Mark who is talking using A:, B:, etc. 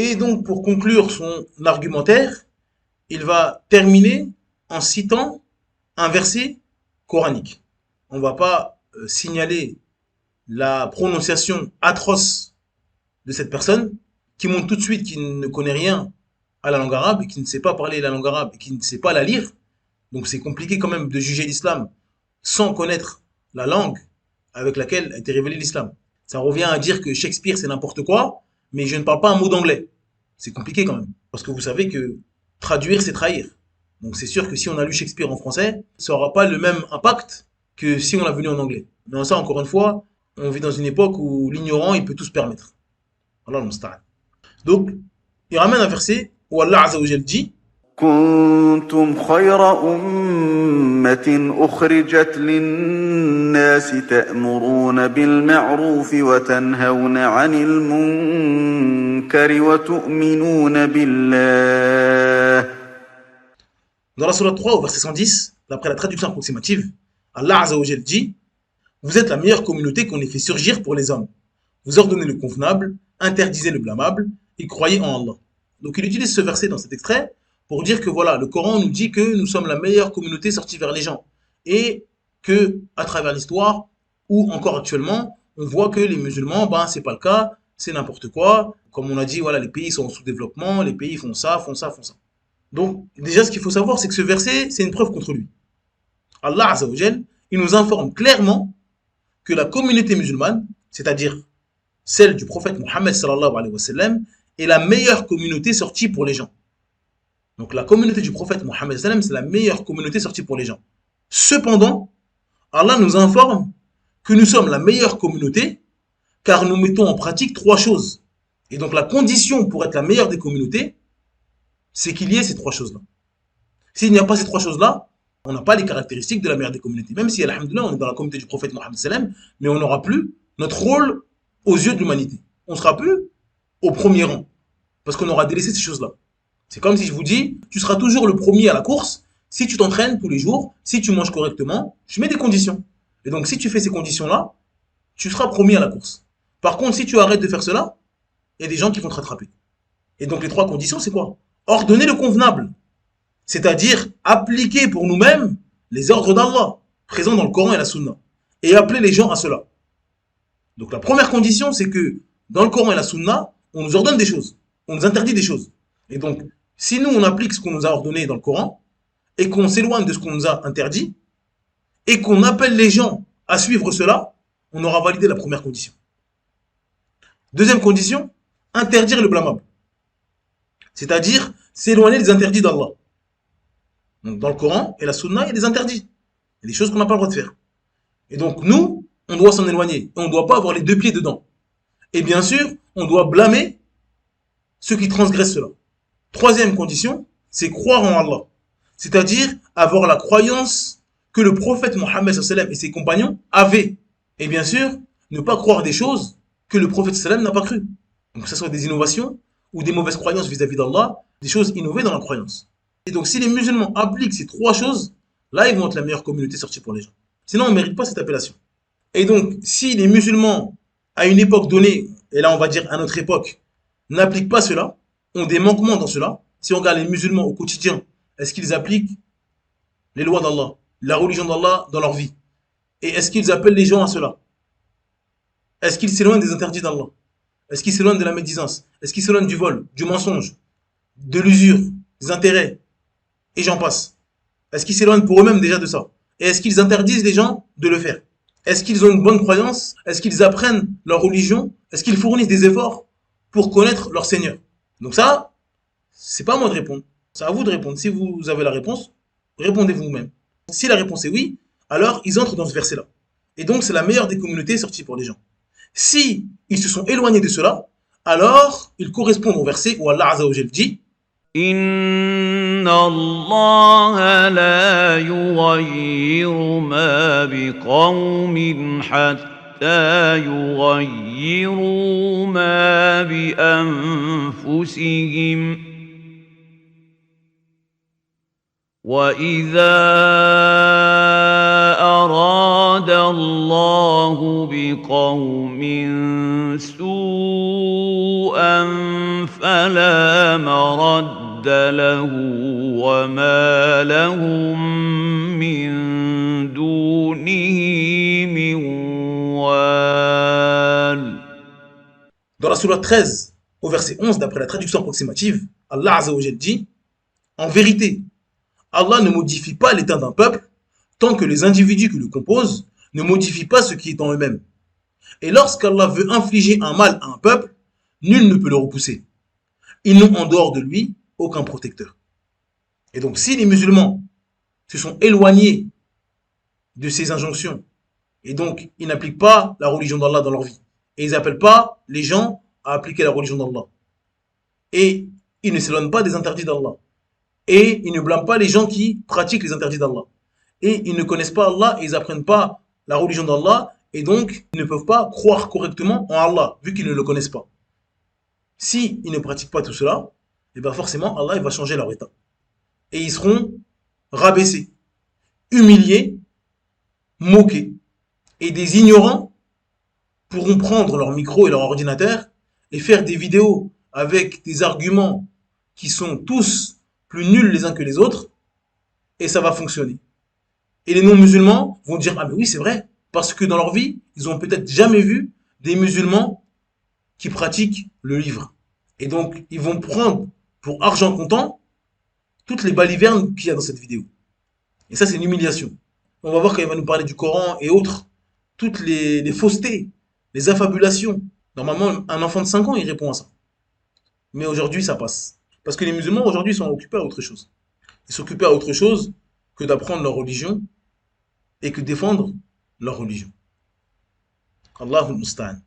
A: Et donc, pour conclure son argumentaire, il va terminer en citant un verset coranique. On ne va pas signaler la prononciation atroce de cette personne, qui montre tout de suite qu'il ne connaît rien à la langue arabe, et qui ne sait pas parler la langue arabe, et qui ne sait pas la lire. Donc c'est compliqué quand même de juger l'islam sans connaître la langue avec laquelle a été révélé l'islam. Ça revient à dire que Shakespeare c'est n'importe quoi, mais je ne parle pas un mot d'anglais. C'est compliqué quand même. Parce que vous savez que traduire c'est trahir. Donc c'est sûr que si on a lu Shakespeare en français, ça n'aura pas le même impact que si on l'a vu en anglais. Mais ça, encore une fois, on vit dans une époque où l'ignorant, il peut tout se permettre. Allah al-Musta'an. Donc, il ramène un verset où Allah Azza wa Jal dit
B: كنتم خير أمة أخرجت للناس تأمرون بالمعروف وتنهون عن المنكر وتؤمنون بالله.
A: dans la Surah 3 au verset 110, d'après la traduction approximative, Allah Azza wa Jal dit vous êtes la meilleure communauté qu'on ait fait surgir pour les hommes. Vous ordonnez le convenable, interdisez le blâmable et croyez en Allah. Donc il utilise ce verset dans cet extrait pour dire que voilà, le Coran nous dit que nous sommes la meilleure communauté sortie vers les gens. Et que, à travers l'histoire, ou encore actuellement, on voit que les musulmans, ben, c'est pas le cas, c'est n'importe quoi. Comme on a dit, voilà, les pays sont en sous-développement, les pays font ça, font ça, font ça. Donc, déjà, ce qu'il faut savoir, c'est que ce verset, c'est une preuve contre lui. Allah Azza wa Jal, il nous informe clairement que la communauté musulmane, c'est-à-dire celle du prophète Mohammed sallallahu alayhi wa sallam, est la meilleure communauté sortie pour les gens. Donc la communauté du prophète Mohammed sallam, c'est la meilleure communauté sortie pour les gens. Cependant, Allah nous informe que nous sommes la meilleure communauté car nous mettons en pratique trois choses. Et donc la condition pour être la meilleure des communautés, c'est qu'il y ait ces trois choses-là. S'il n'y a pas ces trois choses-là, on n'a pas les caractéristiques de la meilleure des communautés. Même si, alhamdoulilah, on est dans la communauté du prophète Mohammed sallam, mais on n'aura plus notre rôle aux yeux de l'humanité. On ne sera plus au premier rang parce qu'on aura délaissé ces choses-là. C'est comme si je vous dis, tu seras toujours le premier à la course si tu t'entraînes tous les jours, si tu manges correctement, je mets des conditions. Et donc si tu fais ces conditions-là, tu seras premier à la course. Par contre, si tu arrêtes de faire cela, il y a des gens qui vont te rattraper. Et donc les trois conditions, c'est quoi? Ordonner le convenable, c'est-à-dire appliquer pour nous-mêmes les ordres d'Allah, présents dans le Coran et la Sunna, et appeler les gens à cela. Donc la première condition, c'est que dans le Coran et la Sunna, on nous ordonne des choses, on nous interdit des choses. Et donc, si nous, on applique ce qu'on nous a ordonné dans le Coran, et qu'on s'éloigne de ce qu'on nous a interdit, et qu'on appelle les gens à suivre cela, on aura validé la première condition. Deuxième condition, interdire le blâmable. C'est-à-dire s'éloigner des interdits d'Allah. Donc dans le Coran et la Sunna, il y a des interdits. Il y a des choses qu'on n'a pas le droit de faire. Et donc nous, on doit s'en éloigner. Et on ne doit pas avoir les deux pieds dedans. Et bien sûr, on doit blâmer ceux qui transgressent cela. Troisième condition, c'est croire en Allah. C'est-à-dire avoir la croyance que le prophète Mohammed et ses compagnons avaient. Et bien sûr, ne pas croire des choses que le prophète n'a pas cru. Donc que ce soit des innovations ou des mauvaises croyances vis-à-vis d'Allah, des choses innovées dans la croyance. Et donc si les musulmans appliquent ces trois choses, là ils vont être la meilleure communauté sortie pour les gens. Sinon on ne mérite pas cette appellation. Et donc si les musulmans, à une époque donnée, et là on va dire à notre époque, n'appliquent pas cela, ont des manquements dans cela, si on regarde les musulmans au quotidien, est-ce qu'ils appliquent les lois d'Allah, la religion d'Allah dans leur vie? Et est-ce qu'ils appellent les gens à cela? Est-ce qu'ils s'éloignent des interdits d'Allah? Est-ce qu'ils s'éloignent de la médisance? Est-ce qu'ils s'éloignent du vol, du mensonge, de l'usure, des intérêts? Et j'en passe. Est-ce qu'ils s'éloignent pour eux-mêmes déjà de ça? Et est-ce qu'ils interdisent les gens de le faire? Est-ce qu'ils ont une bonne croyance? Est-ce qu'ils apprennent leur religion? Est-ce qu'ils fournissent des efforts pour connaître leur Seigneur? Donc ça, c'est pas à moi de répondre. C'est à vous de répondre. Si vous avez la réponse, répondez vous-même. Si la réponse est oui, alors ils entrent dans ce verset-là. Et donc c'est la meilleure des communautés sorties pour les gens. Si ils se sont éloignés de cela, alors ils correspondent au verset où Allah Azza wa Jal dit
C: Inna Allah la yughayyiru ma biqawmin hatta yughayyiru ma bi anfusihim وَإِذَا أَرَادَ اللَّهُ بِقَوْمٍ سُوءًا لا مرد له وما لهم من دونه من وال.
A: Dans la sourate 13, au verset 11, d'après la traduction approximative, Allah Azza wa Jal dit: en vérité, Allah ne modifie pas l'état d'un peuple tant que les individus qui le composent ne modifient pas ce qui est en eux-mêmes. Et lorsqu'Allah veut infliger un mal à un peuple, nul ne peut le repousser. Ils n'ont en dehors de lui aucun protecteur. Et donc, si les musulmans se sont éloignés de ces injonctions, et donc ils n'appliquent pas la religion d'Allah dans leur vie, et ils n'appellent pas les gens à appliquer la religion d'Allah, et ils ne s'éloignent pas des interdits d'Allah, et ils ne blâment pas les gens qui pratiquent les interdits d'Allah, et ils ne connaissent pas Allah et ils n'apprennent pas la religion d'Allah, et donc ils ne peuvent pas croire correctement en Allah, vu qu'ils ne le connaissent pas. Si ils ne pratiquent pas tout cela, et bien forcément Allah il va changer leur état. Et ils seront rabaissés, humiliés, moqués. Et des ignorants pourront prendre leur micro et leur ordinateur et faire des vidéos avec des arguments qui sont tous plus nuls les uns que les autres, et ça va fonctionner. Et les non-musulmans vont dire: ah mais oui c'est vrai, parce que dans leur vie, ils ont peut-être jamais vu des musulmans qui pratiquent le livre. Et donc, ils vont prendre pour argent comptant toutes les balivernes qu'il y a dans cette vidéo. Et ça, c'est une humiliation. On va voir quand il va nous parler du Coran et autres, toutes les faussetés, les affabulations. Normalement, un enfant de 5 ans, il répond à ça. Mais aujourd'hui, ça passe. Parce que les musulmans, aujourd'hui, sont occupés à autre chose. Ils s'occupent à autre chose que d'apprendre leur religion et que défendre leur religion. Allahul Musta'an.